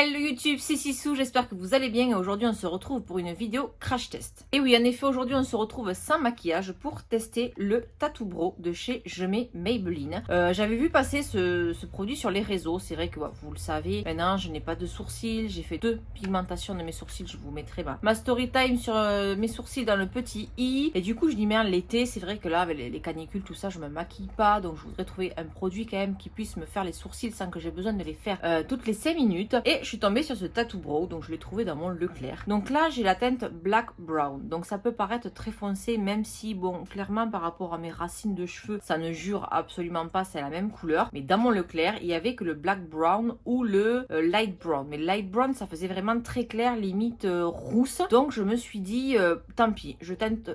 Hello YouTube, c'est Sissou, j'espère que vous allez bien et aujourd'hui on se retrouve pour une vidéo crash test. Et oui, en effet, aujourd'hui on se retrouve sans maquillage pour tester le Tattoo Brow de chez Je mets Maybelline. J'avais vu passer ce produit sur les réseaux, c'est vrai que vous le savez, maintenant je n'ai pas de sourcils, j'ai fait 2 pigmentations de mes sourcils, je vous mettrai ma story time sur mes sourcils dans le petit i. Et du coup je dis merde, l'été, c'est vrai que là avec les canicules, tout ça, je me maquille pas, donc je voudrais trouver un produit quand même qui puisse me faire les sourcils sans que j'ai besoin de les faire toutes les 5 minutes. Et je suis tombée sur ce Tattoo Brow, donc je l'ai trouvé dans mon Leclerc. Donc là j'ai la teinte Black Brown, donc ça peut paraître très foncé, même si bon, clairement par rapport à mes racines de cheveux, ça ne jure absolument pas, c'est la même couleur. Mais dans mon Leclerc, il y avait que le Black Brown ou le Light Brown. Mais Light Brown, ça faisait vraiment très clair, limite rousse. Donc je me suis dit, tant pis, je tente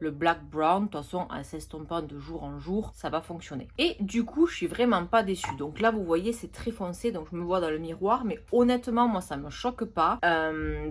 le Black Brown. De toute façon, en s'estompant de jour en jour, ça va fonctionner. Et du coup, je suis vraiment pas déçue. Donc là, vous voyez, c'est très foncé, donc je me vois dans le miroir, mais honnêtement, moi, ça me choque pas.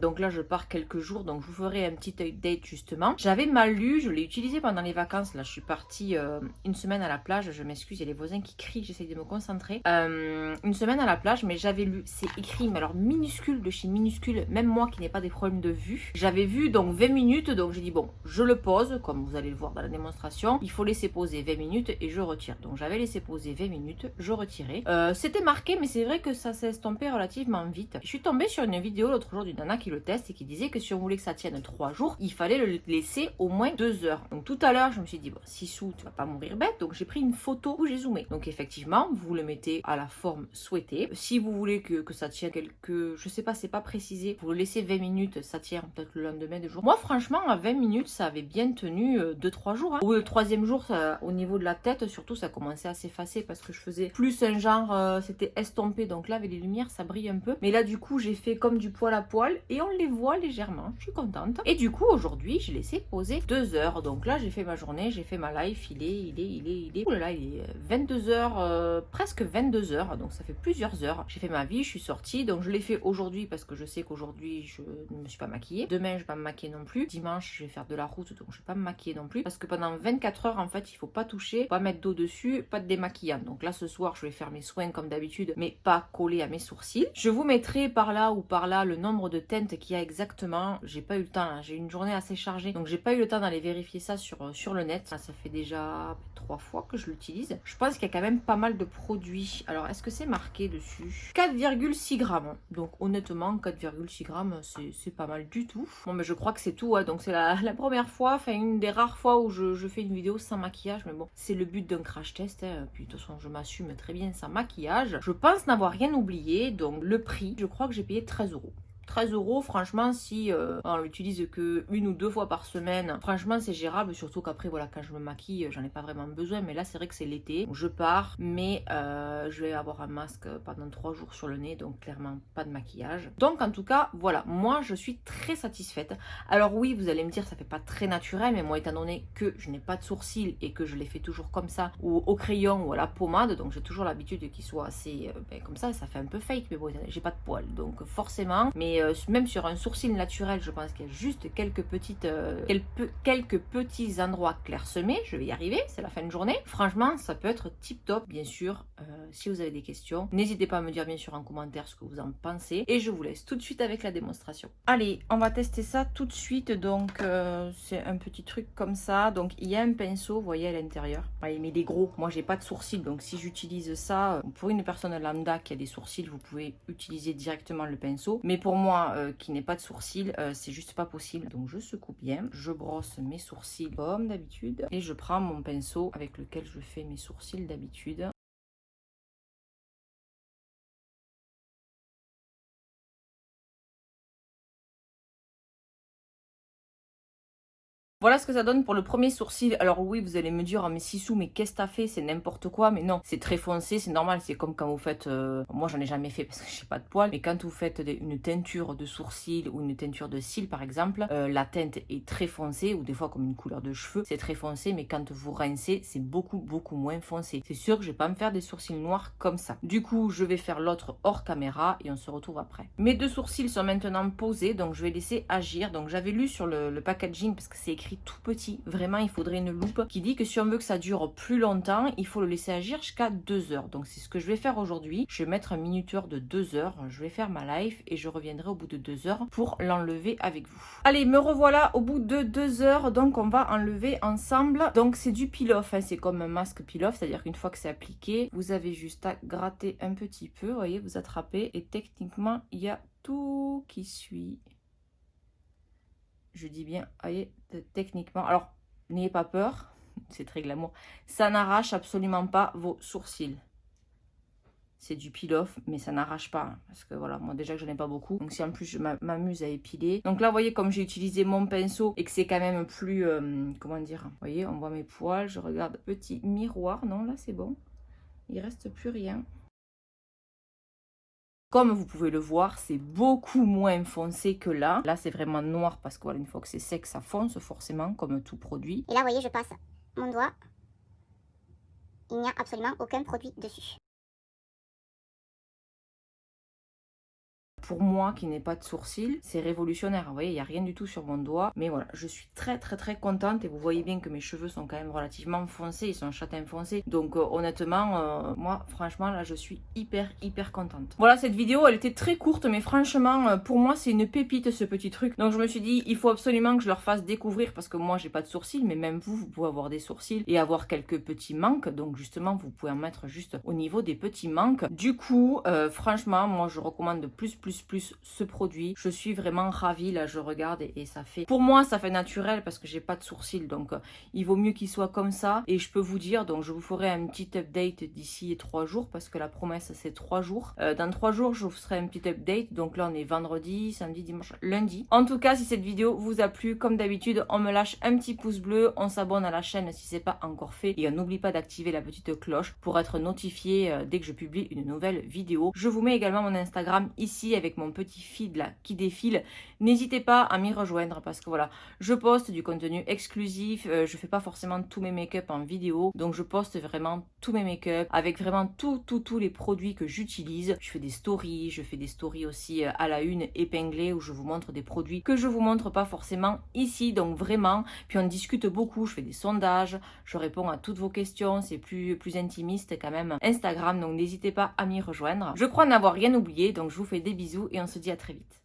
Donc là, je pars quelques jours, donc je vous ferai un petit update justement. J'avais mal lu, je l'ai utilisé pendant les vacances. Là, je suis partie une semaine à la plage. Je m'excuse, il y a les voisins qui crient, j'essaye de me concentrer. Une semaine à la plage, mais j'avais lu, c'est écrit, mais alors minuscule de chez minuscule, même moi qui n'ai pas des problèmes de vue. J'avais vu donc 20 minutes, donc j'ai dit bon, je le pose, comme vous allez le voir dans la démonstration. Il faut laisser poser 20 minutes et je retire. Donc j'avais laissé poser 20 minutes, je retirais. C'était marqué, mais c'est vrai que ça s'est estompé relativement vite. Je suis tombée sur une vidéo l'autre jour d'une nana qui le teste et qui disait que si on voulait que ça tienne 3 jours, il fallait le laisser au moins 2 heures. Donc tout à l'heure, je me suis dit, bon, Sissou, tu vas pas mourir bête. Donc j'ai pris une photo où j'ai zoomé. Donc effectivement, vous le mettez à la forme souhaitée. Si vous voulez que ça tienne quelques, je sais pas, c'est pas précisé, vous le laissez 20 minutes, ça tient peut-être le lendemain des jours. Moi, franchement, à 20 minutes, ça avait bien tenu 2-3 jours. Hein. Au 3e jour, ça, au niveau de la tête, surtout, ça commençait à s'effacer parce que je faisais plus un genre, c'était estompé. Donc là, avec les lumières, ça brille un peu. Mais là, du coup, j'ai fait comme du poil à poil et on les voit légèrement. Je suis contente. Et du coup, aujourd'hui, je l'ai laissé poser 2 heures. Donc là, j'ai fait ma journée, j'ai fait ma life. Il est. Oh là là, il est 22 heures, presque 22 heures. Donc ça fait plusieurs heures. J'ai fait ma vie, je suis sortie. Donc je l'ai fait aujourd'hui parce que je sais qu'aujourd'hui, je ne me suis pas maquillée. Demain, je vais pas me maquiller non plus. Dimanche, je vais faire de la route, donc je vais pas me maquiller non plus. Parce que pendant 24 heures, en fait, il faut pas toucher, pas mettre d'eau dessus, pas de démaquillant. Donc là, ce soir, je vais faire mes soins comme d'habitude, mais pas coller à mes sourcils. Je vous mettrai par là ou par là le nombre de teintes qu'il y a exactement. J'ai pas eu le temps, hein. J'ai une journée assez chargée, donc j'ai pas eu le temps d'aller vérifier ça sur le net. Ça fait déjà 3 fois que je l'utilise. Je pense qu'il y a quand même pas mal de produits. Alors, est-ce que c'est marqué dessus? 4,6 grammes. Donc honnêtement, 4,6 grammes, c'est pas mal du tout. Bon, mais je crois que c'est tout. Hein. Donc c'est la première fois, enfin une des rares fois où je fais une vidéo sans maquillage. Mais bon, c'est le but d'un crash test. Hein. Puis de toute façon, je m'assume très bien sans maquillage. Je pense n'avoir rien oublié. Donc le prix, je crois que j'ai payé 13 €. 13 €, franchement, si on l'utilise que 1 ou 2 fois par semaine, franchement c'est gérable, surtout qu'après voilà, quand je me maquille, j'en ai pas vraiment besoin, mais là c'est vrai que c'est l'été, je pars, mais je vais avoir un masque pendant 3 jours sur le nez, donc clairement pas de maquillage. Donc en tout cas, voilà, moi je suis très satisfaite. Alors oui, vous allez me dire, ça fait pas très naturel, mais moi étant donné que je n'ai pas de sourcils et que je les fais toujours comme ça, ou au crayon ou à la pommade, donc j'ai toujours l'habitude qu'ils soient assez comme ça fait un peu fake, mais bon, j'ai pas de poils, donc forcément, mais même sur un sourcil naturel, je pense qu'il y a juste quelques petits endroits clairsemés. Je vais y arriver, c'est la fin de journée. Franchement, ça peut être tip top. Bien sûr, si vous avez des questions, n'hésitez pas à me dire bien sûr en commentaire ce que vous en pensez. Et je vous laisse tout de suite avec la démonstration. Allez, on va tester ça tout de suite. Donc, c'est un petit truc comme ça. Donc, il y a un pinceau, vous voyez à l'intérieur. Ouais, mais il est gros. Moi, j'ai pas de sourcils, donc si j'utilise ça, pour une personne lambda qui a des sourcils, vous pouvez utiliser directement le pinceau. Mais pour moi, qui n'ai pas de sourcils, c'est juste pas possible. Donc je secoue bien, je brosse mes sourcils comme d'habitude et je prends mon pinceau avec lequel je fais mes sourcils d'habitude. Voilà ce que ça donne pour le premier sourcil. Alors oui, vous allez me dire, oh, mais Sissou, mais qu'est-ce que t'as fait? C'est n'importe quoi. Mais non, c'est très foncé, c'est normal. C'est comme quand vous faites... moi, j'en ai jamais fait parce que j'ai pas de poils. Mais quand vous faites une teinture de sourcil ou une teinture de cils, par exemple, la teinte est très foncée, ou des fois comme une couleur de cheveux, c'est très foncé. Mais quand vous rincez, c'est beaucoup moins foncé. C'est sûr que je vais pas me faire des sourcils noirs comme ça. Du coup, je vais faire l'autre hors caméra et on se retrouve après. Mes 2 sourcils sont maintenant posés, donc je vais laisser agir. Donc j'avais lu sur le packaging, parce que c'est écrit écrit tout petit. Vraiment, il faudrait une loupe qui dit que si on veut que ça dure plus longtemps, il faut le laisser agir jusqu'à 2 heures. Donc c'est ce que je vais faire aujourd'hui. Je vais mettre un minuteur de 2 heures. Je vais faire ma live et je reviendrai au bout de 2 heures pour l'enlever avec vous. Allez, me revoilà au bout de 2 heures. Donc on va enlever ensemble. Donc c'est du peel-off, hein. C'est comme un masque peel-off, c'est-à-dire qu'une fois que c'est appliqué, vous avez juste à gratter un petit peu. Vous voyez, vous attrapez et techniquement, il y a tout qui suit. Je dis bien, voyez, techniquement. Alors, n'ayez pas peur, c'est très glamour. Ça n'arrache absolument pas vos sourcils. C'est du peel-off, mais ça n'arrache pas. Hein, parce que voilà, moi déjà que je n'en ai pas beaucoup. Donc si en plus je m'amuse à épiler. Donc là, vous voyez, comme j'ai utilisé mon pinceau et que c'est quand même plus... comment dire? Vous voyez, on voit mes poils. Je regarde. Petit miroir. Non, là, c'est bon. Il reste plus rien. Comme vous pouvez le voir, c'est beaucoup moins foncé que là. Là, c'est vraiment noir parce que voilà, une fois que c'est sec, ça fonce forcément, comme tout produit. Et là, vous voyez, je passe mon doigt. Il n'y a absolument aucun produit dessus. Pour moi qui n'ai pas de sourcils, c'est révolutionnaire. Vous voyez, il n'y a rien du tout sur mon doigt. Mais voilà, je suis très contente. Et vous voyez bien que mes cheveux sont quand même relativement foncés. Ils sont châtain foncé. Donc honnêtement, moi franchement là je suis hyper contente. Voilà, cette vidéo elle était très courte. Mais franchement pour moi c'est une pépite ce petit truc. Donc je me suis dit il faut absolument que je leur fasse découvrir. Parce que moi j'ai pas de sourcils. Mais même vous pouvez avoir des sourcils et avoir quelques petits manques. Donc justement vous pouvez en mettre juste au niveau des petits manques. Du coup franchement moi je recommande de plus ce produit. Je suis vraiment ravie, là je regarde et ça fait, pour moi ça fait naturel parce que j'ai pas de sourcils, donc il vaut mieux qu'il soit comme ça. Et je peux vous dire, donc je vous ferai un petit update d'ici 3 jours parce que la promesse c'est 3 jours. Dans 3 jours je vous ferai un petit update, donc là on est vendredi, samedi, dimanche, lundi. En tout cas si cette vidéo vous a plu, comme d'habitude on me lâche un petit pouce bleu, on s'abonne à la chaîne si c'est pas encore fait et on n'oublie pas d'activer la petite cloche pour être notifié dès que je publie une nouvelle vidéo. Je vous mets également mon Instagram ici avec mon petit feed là qui défile. N'hésitez pas à m'y rejoindre parce que voilà, je poste du contenu exclusif. Je fais pas forcément tous mes make-up en vidéo, donc je poste vraiment tous mes make-up avec vraiment tous les produits que j'utilise. Je fais des stories aussi à la une épinglées où je vous montre des produits que je vous montre pas forcément ici, donc vraiment. Puis on discute beaucoup, je fais des sondages, je réponds à toutes vos questions, c'est plus intimiste quand même Instagram, donc n'hésitez pas à m'y rejoindre. Je crois n'avoir rien oublié, donc je vous fais des bisous et on se dit à très vite.